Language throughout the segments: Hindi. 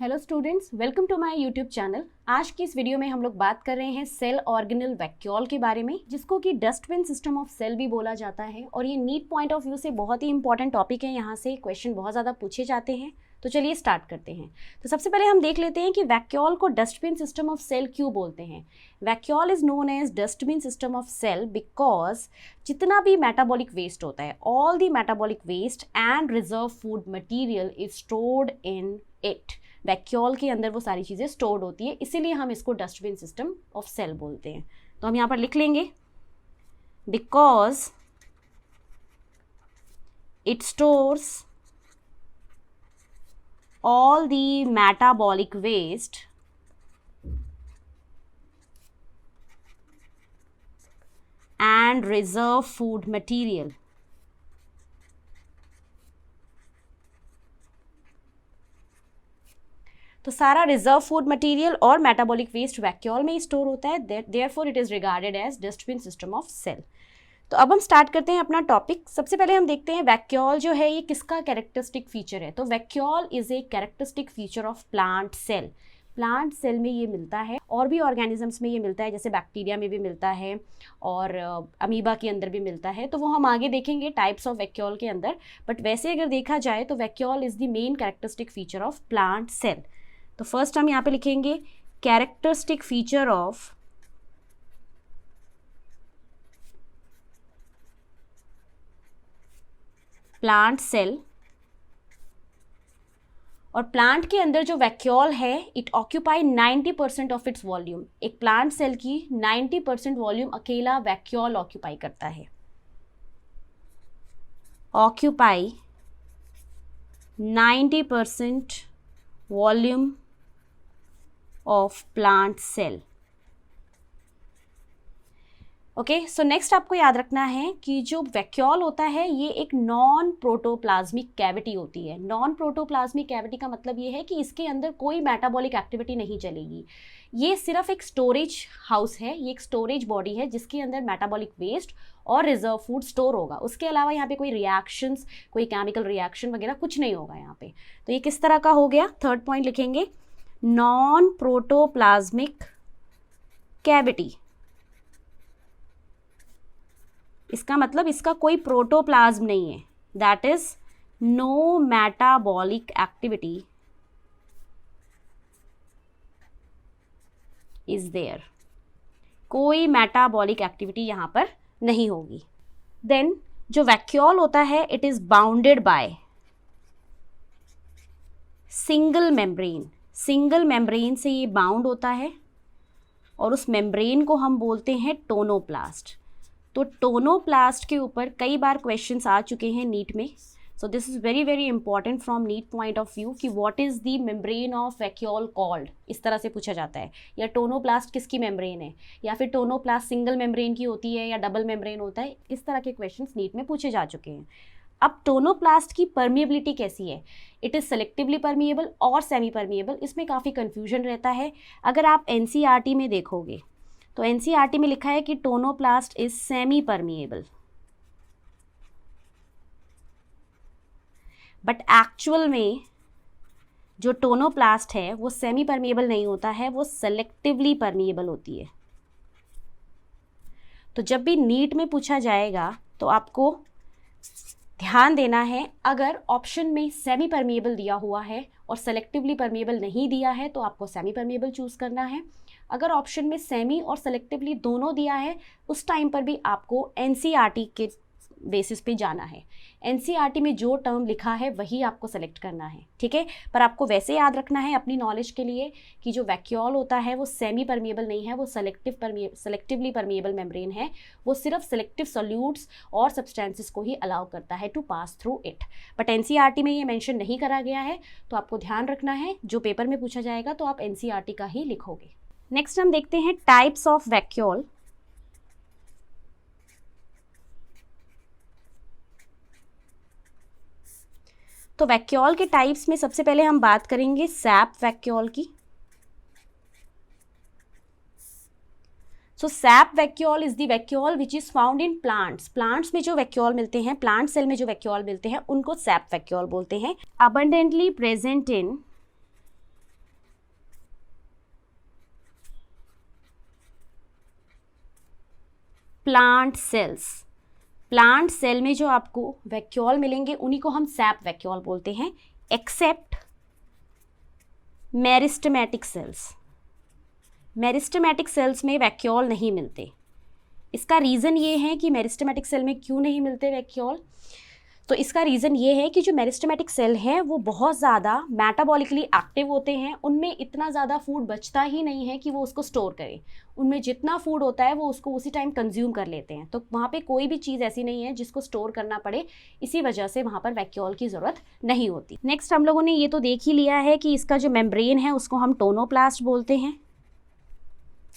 Hello students, welcome to my YouTube channel. आज की इस वीडियो में हम लोग बात कर रहे हैं सेल ऑर्गेनेल वैक्यूल के बारे में, जिसको कि डस्टबिन सिस्टम ऑफ सेल भी बोला जाता है। और ये नीट पॉइंट ऑफ व्यू से बहुत ही इंपॉर्टेंट टॉपिक है। यहाँ से क्वेश्चन बहुत ज़्यादा पूछे जाते हैं, तो चलिए स्टार्ट करते हैं। तो सबसे पहले हम देख लेते हैं कि वैक्यूल को डस्टबिन सिस्टम ऑफ सेल क्यों बोलते हैं। Vacuole is known as dustbin system of cell because जितना भी मेटाबॉलिक वेस्ट होता है, all the metabolic waste and reserve food material is stored in it. Vacuole के अंदर वो सारी चीज़ें स्टोर्ड होती है, इसीलिए हम इसको डस्टबिन सिस्टम ऑफ सेल बोलते हैं। तो हम यहाँ पर लिख लेंगे because it stores all the metabolic waste and reserve food material. तो सारा रिजर्व फूड मटेरियल और मेटाबॉलिक वेस्ट वैक्यूल में ही स्टोर होता है, therefore it is regarded as dustbin system of cell. तो अब हम स्टार्ट करते हैं अपना टॉपिक। सबसे पहले हम देखते हैं वैक्यूल जो है ये किसका कैरेक्टरिस्टिक फीचर है। तो vacuole is a characteristic feature of plant cell. Plant cell में ये मिलता है, और भी ऑर्गेनिजम्स में ये मिलता है, जैसे बैक्टीरिया में भी मिलता है और अमीबा के अंदर भी मिलता है। तो वो हम आगे देखेंगे टाइप्स ऑफ वैक्यूल के अंदर। बट वैसे अगर देखा जाए तो vacuole is the main characteristic feature of plant cell. तो फर्स्ट हम यहाँ पे लिखेंगे characteristic feature of plant cell. और प्लांट के अंदर जो वैक्यूल है it occupy 90% of its volume. एक प्लांट सेल की 90% वॉल्यूम अकेला वैक्यूल ऑक्यूपाई करता है। Occupy 90% volume of plant cell. Okay, so next आपको याद रखना है कि जो वैक्यूल होता है ये एक नॉन प्रोटोप्लाज्मिक कैविटी होती है। नॉन प्रोटोप्लाज्मिक कैविटी का मतलब ये है कि इसके अंदर कोई मेटाबॉलिक एक्टिविटी नहीं चलेगी। ये सिर्फ एक स्टोरेज हाउस है, ये एक स्टोरेज बॉडी है जिसके अंदर मेटाबॉलिक वेस्ट और रिजर्व फूड स्टोर होगा। उसके अलावा यहाँ पे कोई रिएक्शंस, कोई केमिकल रिएक्शन वगैरह कुछ नहीं होगा यहाँ पे। तो ये किस तरह का हो गया, थर्ड पॉइंट लिखेंगे नॉन प्रोटोप्लाज्मिक कैविटी। इसका मतलब इसका कोई प्रोटोप्लाज्म नहीं है, that is no metabolic activity is there. कोई मेटाबॉलिक एक्टिविटी यहां पर नहीं होगी। देन जो वैक्यूल होता है it is bounded by single membrane. Single membrane से ये बाउंड होता है और उस मेम्ब्रेन को हम बोलते हैं टोनोप्लास्ट। तो टोनोप्लास्ट के ऊपर कई बार क्वेश्चंस आ चुके हैं नीट में। So this is very very important from NEET point of view कि what is the membrane of vacuole called, इस तरह से पूछा जाता है। या टोनोप्लास्ट किसकी मेम्ब्रेन है, या फिर टोनोप्लास्ट सिंगल मेम्ब्रेन की होती है या डबल मेम्ब्रेन होता है। इस तरह के क्वेश्चंस नीट में पूछे जा चुके हैं। अब टोनोप्लास्ट की परमिएबिलिटी कैसी है, इट इज़ सेलेक्टिवली परमिएबल और सेमी परमिएबल। इसमें काफ़ी कन्फ्यूजन रहता है। अगर आप एनसीईआरटी में देखोगे तो एनसीईआरटी में लिखा है कि tonoplast is semi permeable, but actual में जो टोनोप्लास्ट है वो सेमी परमिएबल नहीं होता है, वो सेलेक्टिवली परमिएबल होती है। तो जब भी नीट में पूछा जाएगा तो आपको ध्यान देना है, अगर ऑप्शन में सेमी परमिएबल दिया हुआ है और सेलेक्टिवली परमिएबल नहीं दिया है तो आपको सेमी परमिएबल चूज करना है। अगर ऑप्शन में सेमी और सेलेक्टिवली दोनों दिया है उस टाइम पर भी आपको एनसीईआरटी के बेसिस पे जाना है। एनसीईआरटी में जो टर्म लिखा है वही आपको सेलेक्ट करना है, ठीक है। पर आपको वैसे याद रखना है अपनी नॉलेज के लिए कि जो वैक्यूल होता है वो सेमी परमिएबल नहीं है, वो सेलेक्टिवली परमिएबल मेम्ब्रेन है। वो सिर्फ सेलेक्टिव सॉल्यूट्स और सब्सटेंसेस को ही अलाउ करता है to pass through it. But NCERT में ये मेंशन नहीं करा गया है, तो आपको ध्यान रखना है जो पेपर में पूछा जाएगा तो आप एनसीईआरटी का ही लिखोगे। नेक्स्ट हम देखते हैं टाइप्स ऑफ वैक्यूल। तो वैक्यूल के टाइप्स में सबसे पहले हम बात करेंगे सैप वैक्यूल की। So sap vacuole is the vacuole which is found in plants. Plants में जो वैक्यूल मिलते हैं, प्लांट सेल में जो वैक्यूल मिलते हैं उनको सैप वैक्यूल बोलते हैं। Abundantly present in plant cells. Plant cell में जो आपको वैक्यूल मिलेंगे उन्हीं को हम सैप वैक्यूल बोलते हैं, except meristematic cells. Meristematic cells में वैक्यूल नहीं मिलते। इसका रीज़न ये है कि मेरिस्टेमेटिक सेल में क्यों नहीं मिलते वैक्यूल, तो इसका रीज़न ये है कि जो मेरिस्टेमेटिक सेल हैं वो बहुत ज़्यादा मेटाबॉलिकली एक्टिव होते हैं, उनमें इतना ज़्यादा फूड बचता ही नहीं है कि वो उसको स्टोर करें। उनमें जितना फूड होता है वो उसको उसी टाइम कंज्यूम कर लेते हैं, तो वहाँ पे कोई भी चीज़ ऐसी नहीं है जिसको स्टोर करना पड़े, इसी वजह से वहाँ पर वैक्यूल की ज़रूरत नहीं होती। नेक्स्ट हम लोगों ने ये तो देख ही लिया है कि इसका जो मेम्ब्रेन है उसको हम टोनोप्लास्ट बोलते हैं।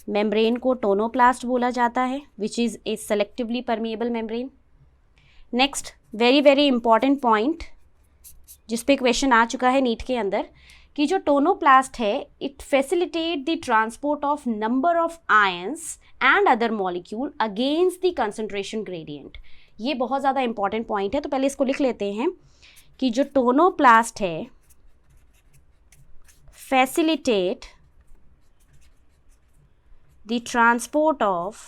मेम्ब्रेन को टोनोप्लास्ट बोला जाता है, which is a selectively permeable membrane. Next very very important point जिस पे क्वेश्चन आ चुका है नीट के अंदर, कि जो टोनोप्लास्ट है it facilitate the transport of number of ions and other molecule against the concentration gradient. ये बहुत ज़्यादा इंपॉर्टेंट पॉइंट है, तो पहले इसको लिख लेते हैं कि जो टोनोप्लास्ट है facilitate the transport of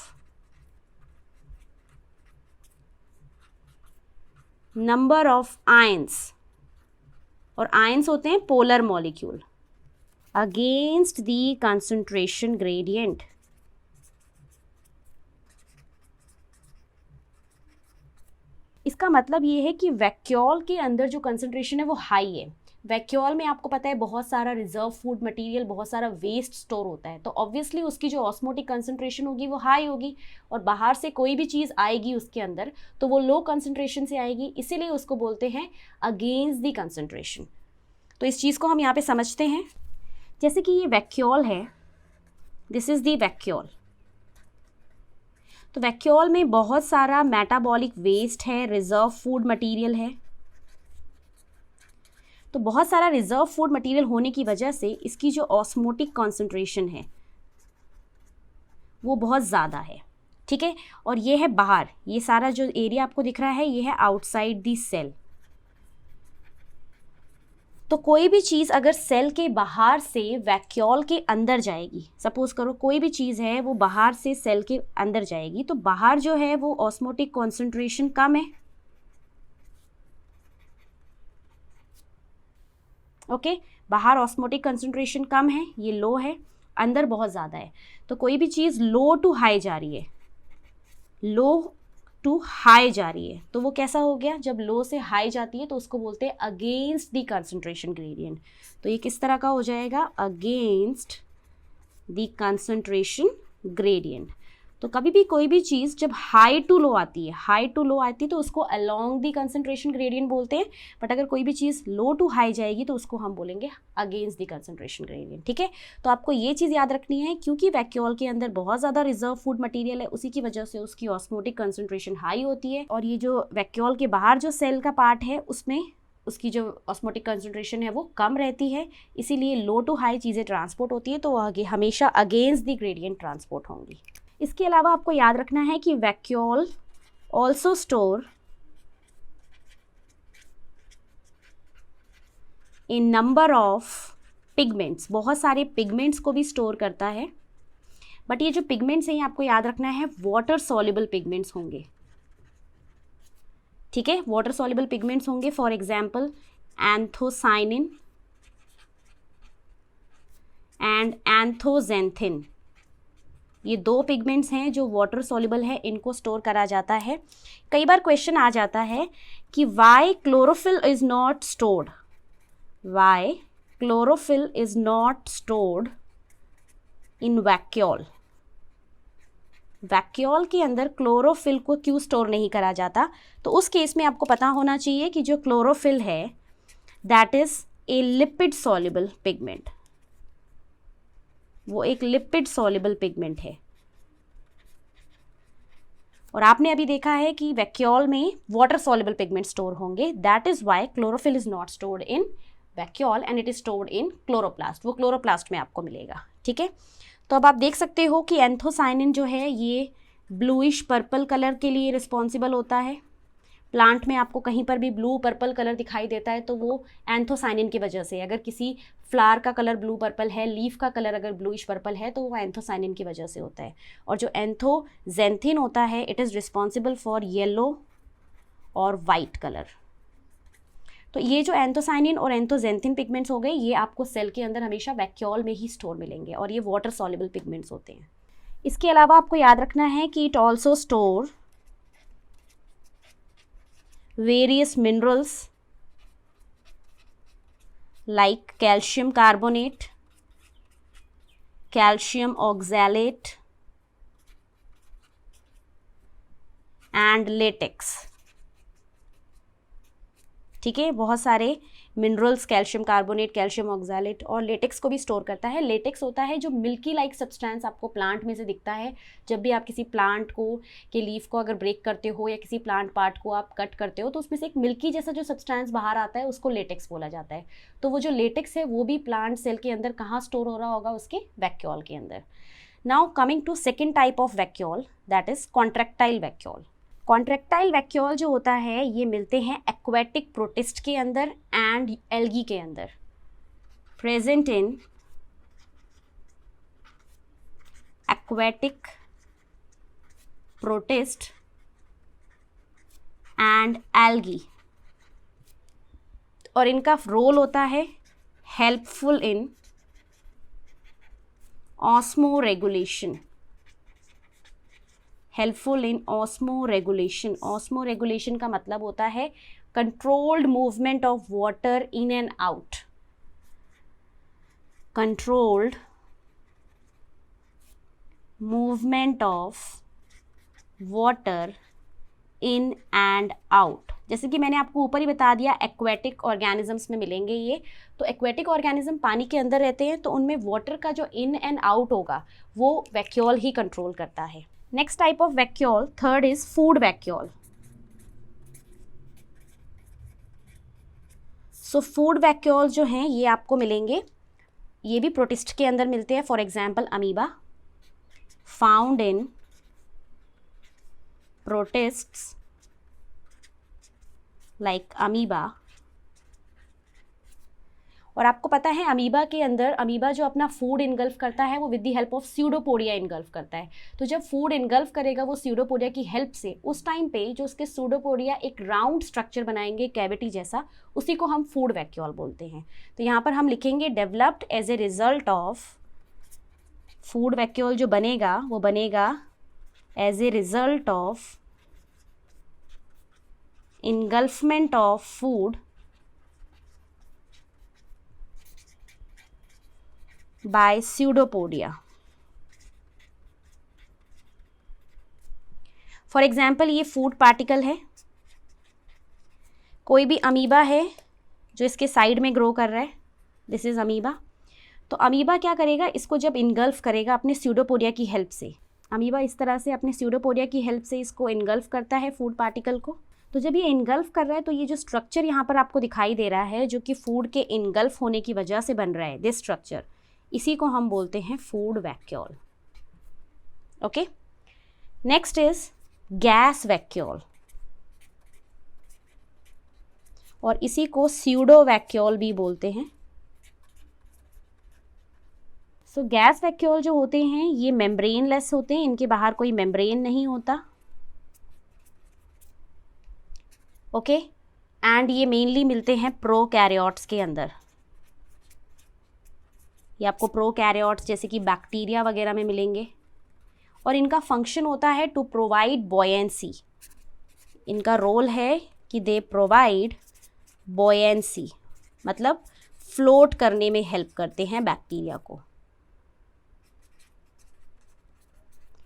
number of ions, और आयंस होते हैं polar molecule, against the concentration gradient. इसका मतलब ये है कि वैक्यूल के अंदर जो कंसंट्रेशन है वो हाई है। वैक्यूल में आपको पता है बहुत सारा रिजर्व फूड मटेरियल, बहुत सारा वेस्ट स्टोर होता है, तो ऑब्वियसली उसकी जो ऑस्मोटिक कंसंट्रेशन होगी वो हाई होगी, और बाहर से कोई भी चीज़ आएगी उसके अंदर तो वो लो कंसंट्रेशन से आएगी, इसीलिए उसको बोलते हैं अगेंस्ट द कंसंट्रेशन। तो इस चीज़ को हम यहाँ पे समझते हैं। जैसे कि ये वैक्यूल है, दिस इज़ द वैक्यूल, तो वैक्यूल में बहुत सारा मेटाबॉलिक वेस्ट है, रिजर्व फूड मटेरियल है। तो बहुत सारा रिजर्व फूड मटेरियल होने की वजह से इसकी जो ऑस्मोटिक कॉन्सेंट्रेशन है वो बहुत ज़्यादा है, ठीक है। और ये है बाहर, ये सारा जो एरिया आपको दिख रहा है ये है आउटसाइड दी सेल। तो कोई भी चीज़ अगर सेल के बाहर से वैक्यूल के अंदर जाएगी, सपोज करो कोई भी चीज़ है वो बाहर से सेल के अंदर जाएगी, तो बाहर जो है वो ऑस्मोटिक कॉन्सेंट्रेशन कम है, ओके बाहर ऑस्मोटिक कंसंट्रेशन कम है, ये लो है, अंदर बहुत ज़्यादा है। तो कोई भी चीज़ लो टू हाई जा रही है, लो टू हाई जा रही है, तो वो कैसा हो गया, जब लो से हाई जाती है तो उसको बोलते हैं अगेंस्ट द कंसंट्रेशन ग्रेडियंट। तो ये किस तरह का हो जाएगा, अगेंस्ट द कंसंट्रेशन ग्रेडियंट। तो कभी भी कोई भी चीज़ जब हाई टू लो आती है, हाई टू लो आती है तो उसको अलोंग द कंसंट्रेशन ग्रेडियंट बोलते हैं, बट अगर कोई भी चीज़ लो टू हाई जाएगी तो उसको हम बोलेंगे अगेंस्ट द कंसंट्रेशन ग्रेडियंट, ठीक है। तो आपको ये चीज़ याद रखनी है, क्योंकि वैक्यूल के अंदर बहुत ज़्यादा रिजर्व फूड मटेरियल है, उसी की वजह से उसकी ऑस्मोटिक कंसंट्रेशन हाई होती है, और ये जो वैक्यूल के बाहर जो सेल का पार्ट है उसमें उसकी जो ऑस्मोटिक कंसंट्रेशन है वो कम रहती है, इसीलिए लो टू हाई चीज़ें ट्रांसपोर्ट होती है, तो आगे हमेशा अगेंस्ट द ग्रेडियंट ट्रांसपोर्ट होंगी। इसके अलावा आपको याद रखना है कि vacuole also store in number of pigments, बहुत सारे पिगमेंट्स को भी स्टोर करता है, बट ये जो पिगमेंट्स हैं ये आपको याद रखना है वाटर सॉल्युबल पिगमेंट्स होंगे, ठीक है। वाटर सॉल्युबल पिगमेंट्स होंगे, फॉर एग्जाम्पल एंथोसाइनिन एंड एंथोजेंथिन, ये दो पिगमेंट्स हैं जो वाटर सॉल्युबल है, इनको स्टोर करा जाता है। कई बार क्वेश्चन आ जाता है कि why chlorophyll is not stored, why chlorophyll is not stored in vacuole, vacuole के अंदर क्लोरोफिल को क्यों स्टोर नहीं करा जाता, तो उस केस में आपको पता होना चाहिए कि जो क्लोरोफिल है that is a lipid soluble pigment, वो एक लिपिड सॉल्युबल पिगमेंट है। और आपने अभी देखा है कि वैक्यूल में वाटर सॉल्युबल पिगमेंट स्टोर होंगे, that is why chlorophyll is not stored in vacuole and it is stored in chloroplast, वो क्लोरोप्लास्ट में आपको मिलेगा, ठीक है। तो अब आप देख सकते हो कि एंथोसाइनिन जो है ये ब्लूइश पर्पल कलर के लिए रिस्पॉन्सिबल होता है, प्लांट में आपको कहीं पर भी ब्लू पर्पल कलर दिखाई देता है तो वो एंथोसाइनिन की वजह से, अगर किसी फ्लावर का कलर ब्लू पर्पल है, लीफ का कलर अगर ब्लूइश पर्पल है, तो वो एंथोसाइनिन की वजह से होता है। और जो एंथोजेंथिन होता है, it is responsible for yellow और वाइट कलर। तो ये जो एंथोसाइनिन और एंथोजेंथिन पिगमेंट्स हो गए, ये आपको सेल के अंदर हमेशा वैक्यूल में ही स्टोर मिलेंगे और ये वाटर सॉल्युबल पिगमेंट्स होते हैं। इसके अलावा आपको याद रखना है कि it also store various minerals like calcium carbonate, calcium oxalate and latex। ठीक है, बहुत सारे minerals, calcium carbonate, calcium oxalate और लेटेक्स को भी स्टोर करता है। लेटेक्स होता है जो मिल्की लाइक सब्सटेंस आपको प्लांट में से दिखता है। जब भी आप किसी प्लांट को के लीफ को अगर ब्रेक करते हो या किसी प्लांट पार्ट को आप कट करते हो तो उसमें से एक मिल्की जैसा जो सब्सटेंस बाहर आता है उसको लेटेक्स बोला जाता है। तो वो जो लेटेक्स है वो भी प्लांट सेल के अंदर कहाँ स्टोर हो रहा होगा, उसके वैक्यूल के अंदर। Now coming to second type of vacuole, that is contractile vacuole. Contractile vacuole जो होता है ये मिलते हैं एक्वेटिक प्रोटिस्ट के अंदर एंड एल्गी के अंदर, present in aquatic protist and algae. और इनका रोल होता है helpful in osmoregulation, helpful in osmoregulation. Osmoregulation का मतलब होता है controlled movement of water in and out, controlled movement of water in and out. जैसे कि मैंने आपको ऊपर ही बता दिया, एक्वेटिक ऑर्गेनिजम्स में मिलेंगे ये। तो एक्वेटिक ऑर्गेनिज्म पानी के अंदर रहते हैं, तो उनमें वाटर का जो इन एंड आउट होगा वो वैक्यूल ही कंट्रोल करता है। Next type of vacuole, third is food vacuole. So food vacuole जो हैं ये आपको मिलेंगे, ये भी प्रोटिस्ट के अंदर मिलते हैं। For example amoeba, found in प्रोटिस्ट्स like amoeba. और आपको पता है अमीबा के अंदर, अमीबा जो अपना फूड इनगल्फ करता है वो with the help of pseudopodia engulf करता है। तो जब फूड इनगल्फ करेगा वो स्यूडोपोडिया की हेल्प से, उस टाइम पे जो उसके स्यूडोपोडिया एक राउंड स्ट्रक्चर बनाएंगे कैविटी जैसा, उसी को हम फूड वैक्यूल बोलते हैं। तो यहाँ पर हम लिखेंगे developed as a result of, food vacuole जो बनेगा वो बनेगा as a result of engulfment of food by pseudopodia। For example ये फूड पार्टिकल है, कोई भी अमीबा है जो इसके साइड में ग्रो कर रहा है, दिस इज अमीबा। तो अमीबा क्या करेगा, इसको जब इनगल्फ करेगा अपने स्यूडोपोडिया की हेल्प से, अमीबा इस तरह से अपने स्यूडोपोडिया की हेल्प से इसको इनगल्फ करता है फूड पार्टिकल को। तो जब ये इनगल्फ कर रहा है तो ये जो स्ट्रक्चर यहाँ पर आपको दिखाई दे रहा है जो कि फूड के इनगल्फ होने की वजह से बन रहा है, दिस स्ट्रक्चर, इसी को हम बोलते हैं food vacuole. Okay, next is gas vacuole, और इसी को स्यूडो वैक्यूल भी बोलते हैं। सो गैस वैक्यूल जो होते हैं ये मेम्ब्रेनलेस होते हैं, इनके बाहर कोई मेम्ब्रेन नहीं होता। ओके, एंड ये मेनली मिलते हैं प्रोकैरियोट्स के अंदर। ये आपको प्रोकैरियोट्स जैसे कि बैक्टीरिया वगैरह में मिलेंगे। और इनका फंक्शन होता है टू प्रोवाइड बॉयेंसी, इनका रोल है कि दे प्रोवाइड बॉयेंसी, मतलब फ्लोट करने में हेल्प करते हैं बैक्टीरिया को,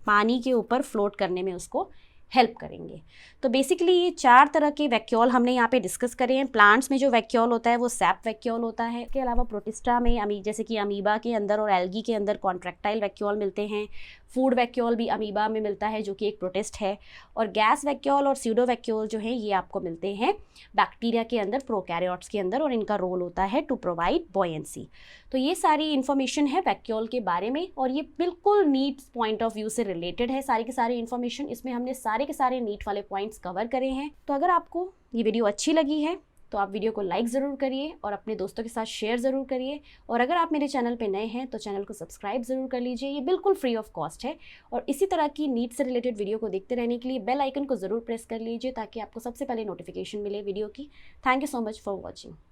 पानी के ऊपर फ्लोट करने में उसको हेल्प करेंगे। तो बेसिकली ये 4 तरह के वैक्यूल हमने यहाँ पे डिस्कस करे हैं। प्लांट्स में जो वैक्यूल होता है वो सैप वैक्यूल होता है। इसके अलावा प्रोटिस्टा में जैसे कि अमीबा के अंदर और एल्गी के अंदर कॉन्ट्रैक्टाइल वैक्यूल मिलते हैं। फूड वैक्यूल भी अमीबा में मिलता है जो कि एक प्रोटिस्ट है। और गैस वैक्यूल और स्यूडो वैक्यूल जो है ये आपको मिलते हैं बैक्टीरिया के अंदर, प्रोकैरियोट्स के अंदर, और इनका रोल होता है टू प्रोवाइड बॉयेंसी। तो ये सारी इन्फॉर्मेशन है वैक्यूल के बारे में, और ये बिल्कुल नीड्स पॉइंट ऑफ व्यू से रिलेटेड है सारी की सारी इन्फॉर्मेशन। इसमें हमने सारे सारे के सारे नीट वाले पॉइंट्स कवर करे हैं। तो अगर आपको ये वीडियो अच्छी लगी है तो आप वीडियो को लाइक ज़रूर करिए और अपने दोस्तों के साथ शेयर ज़रूर करिए। और अगर आप मेरे चैनल पे नए हैं तो चैनल को सब्सक्राइब ज़रूर कर लीजिए, ये बिल्कुल फ्री ऑफ कॉस्ट है। और इसी तरह की नीट से रिलेटेड वीडियो को देखते रहने के लिए बेल आइकन को ज़रूर प्रेस कर लीजिए ताकि आपको सबसे पहले नोटिफिकेशन मिले वीडियो की। Thank you so much for watching.